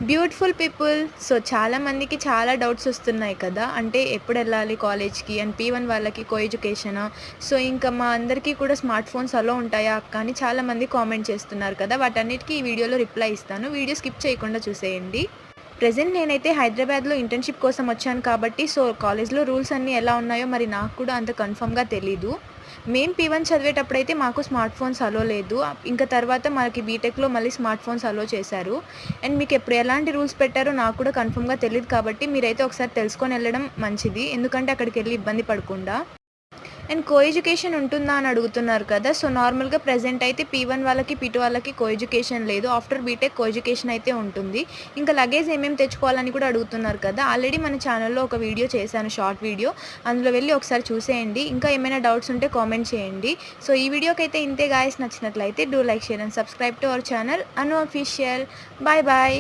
Beautiful people. So, చాలా మందికి చాలా డౌట్స్ వస్తున్నాయి కదా! అంటే ఎప్పుడెళ్ళాలి కాలేజ్‌కి అండ్ P1 వాళ్ళకి కో ఎడ్యుకేషనా? సో, ఇంకా మా అందరికీ కూడా స్మార్ట్ ఫోన్స్ అలో ఉంటాయా అక్క అని చాలామంది కామెంట్ చేస్తున్నారు కదా! వాటన్నిటికి ఈ వీడియోలో రిప్లై ఇస్తాను. వీడియో స్కిప్ చేయకుండా చూసేయండి. ప్రెజెంట్ నేనైతే హైదరాబాద్‌లో ఇంటర్న్‌షిప్ కోసం వచ్చాను కాబట్టి, సో, కాలేజ్‌లో రూల్స్ అన్నీ ఎలా ఉన్నాయో మరి నాకు కూడా అంత కన్ఫర్మ్‌గా తెలీదు. మేము P1 చదివేటప్పుడైతే మాకు స్మార్ట్ ఫోన్స్ అలో లేదు. ఇంకా తర్వాత మనకి బీటెక్‌లో మళ్ళీ స్మార్ట్ ఫోన్స్ అలో చేశారు. అండ్ మీకెప్పుడు ఎలాంటి రూల్స్ పెట్టారో నాకు కూడా కన్ఫర్మ్‌గా తెలీదు కాబట్టి మీరైతే ఒకసారి తెలుసుకొని ఎళ్ళడం మంచిది. ఎందుకంటే అక్కడికెళ్ళి ఇబ్బంది పడకుండా. అండ్ కో ఎడ్యుకేషన్ ఉంటుందా అని అడుగుతున్నారు కదా! సో, నార్మల్‌గా ప్రెజెంట్ అయితే P1 వాళ్ళకి, P2 వాళ్ళకి కో ఎడ్యుకేషన్ లేదు. ఆఫ్టర్ బీటెక్ కో ఎడ్యుకేషన్ అయితే ఉంటుంది. ఇంకా లగేజ్ ఏమేమి తెచ్చుకోవాలని కూడా అడుగుతున్నారు కదా! ఆల్రెడీ మన ఛానల్‌లో ఒక వీడియో చేశాను, షార్ట్ వీడియో. అందులో వెళ్లి ఒకసారి చూసేయండి. ఇంకా ఏమైనా డౌట్స్ ఉంటే కామెంట్ చేయండి. సో, ఈ వీడియోకైతే ఇంతే గాయ్స్. నచ్చినట్లయితే do like, share and subscribe to our channel Anu official. Bye bye.